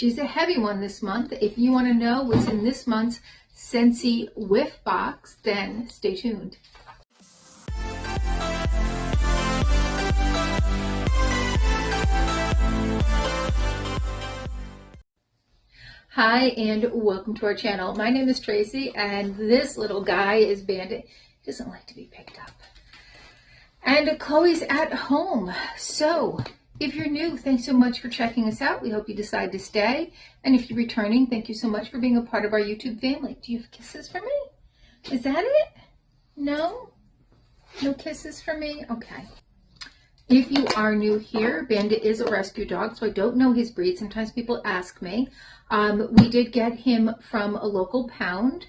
She's a heavy one this month. If you want to know what's in this month's Scentsy Whiff box, then stay tuned. Hi and welcome to our channel. My name is Tracy and this little guy is Bandit. He doesn't like to be picked up. And Chloe's at home. So if you're new, thanks so much for checking us out. We hope you decide to stay. And if you're returning, thank you so much for being a part of our YouTube family. Do you have kisses for me? Is that it? No? No kisses for me? Okay. If you are new here, Bandit is a rescue dog, so I don't know his breed. Sometimes people ask me. We did get him from a local pound.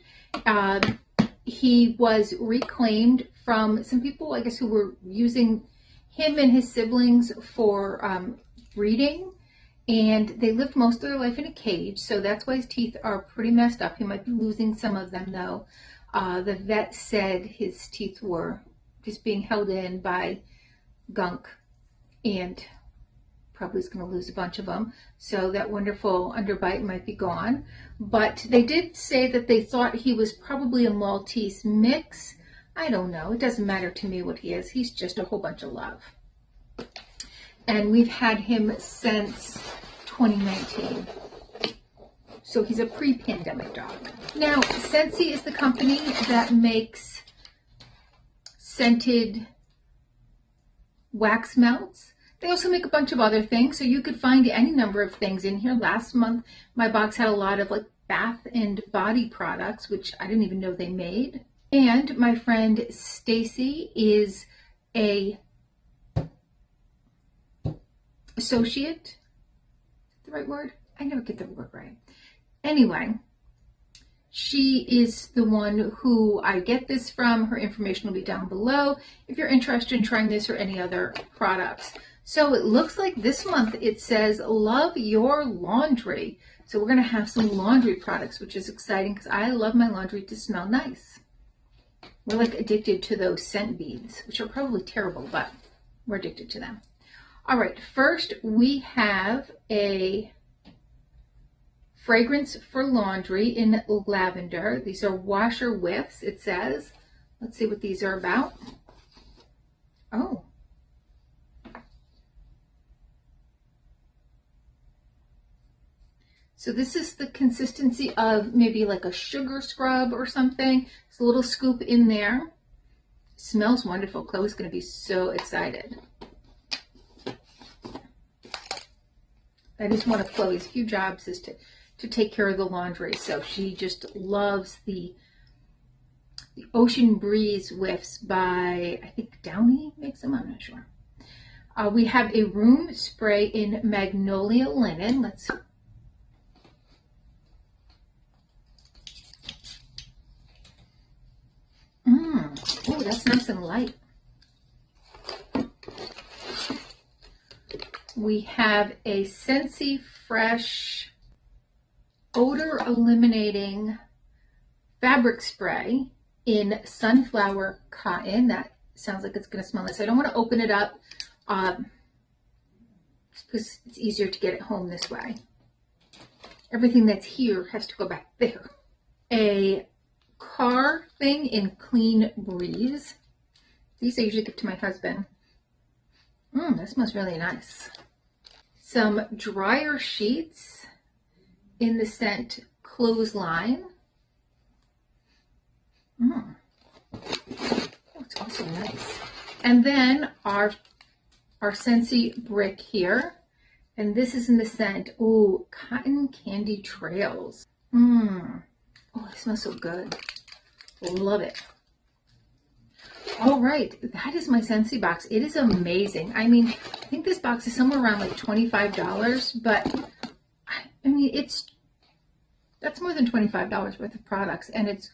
He was reclaimed from some people, I guess, who were using him and his siblings for breeding, and they lived most of their life in a cage, so that's why his teeth are pretty messed up. He might be losing some of them, though. The vet said his teeth were just being held in by gunk, and probably is going to lose a bunch of them, so that wonderful underbite might be gone. But they did say that they thought he was probably a Maltese mix. I don't know, it doesn't matter to me what he is. He's just a whole bunch of love, and we've had him since 2019, so he's a pre-pandemic dog. Now Scentsy is the company that makes scented wax melts. They also make a bunch of other things, so you could find any number of things in here. Last month, my box had a lot of like bath and body products, which I didn't even know they made. And my friend Stacy is a associate. The right word? I never get the word right. Anyway, she is the one who I get this from. Her information will be down below if you're interested in trying this or any other products. So it looks like this month it says love your laundry. So we're going to have some laundry products, which is exciting because I love my laundry to smell nice. We're like addicted to those scent beads, which are probably terrible, but we're addicted to them. All right, first we have a fragrance for laundry in lavender. These are washer whiffs, it says. Let's see what these are about. Oh. So this is the consistency of maybe like a sugar scrub or something. There's a little scoop in there. Smells wonderful. Chloe's going to be so excited. That is one of Chloe's few jobs, is to take care of the laundry. So she just loves the Ocean Breeze whiffs by, I think Downey makes them, I'm not sure. We have a room spray in magnolia linen. Let's oh, that's nice and light. We have a Scentsy Fresh odor eliminating fabric spray in sunflower cotton. That sounds like it's going to smell nice. I don't want to open it up because it's easier to get it home this way. Everything that's here has to go back there. A car thing in Clean Breeze. These I usually give to my husband. That smells really nice. Some dryer sheets in the scent Clothesline. Oh, it's also nice. And then our Scentsy brick here. And this is in the scent, ooh, Cotton Candy Trails. Oh, it smells so good. Love it. All right, that is my Scentsy box. It is amazing. I mean, I think this box is somewhere around like $25, but I mean, that's more than $25 worth of products, and it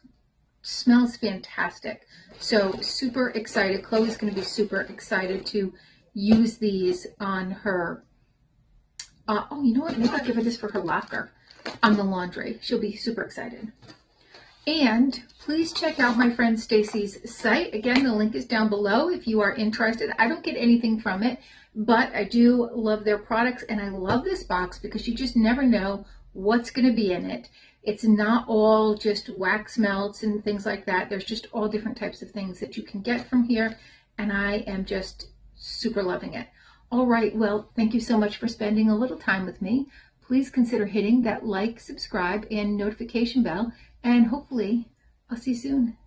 smells fantastic. So super excited. Chloe's going to be super excited to use these on her. Oh, you know what? Maybe I'll give her this for her locker on the laundry. She'll be super excited. And please check out my friend Stacy's site. Again, the link is down below if you are interested. I don't get anything from it, but I do love their products, and I love this box because you just never know what's going to be in it. It's not all just wax melts and things like that. There's just all different types of things that you can get from here, and I am just super loving it. All right, well, thank you so much for spending a little time with me. Please consider hitting that like, subscribe, and notification bell, and hopefully I'll see you soon.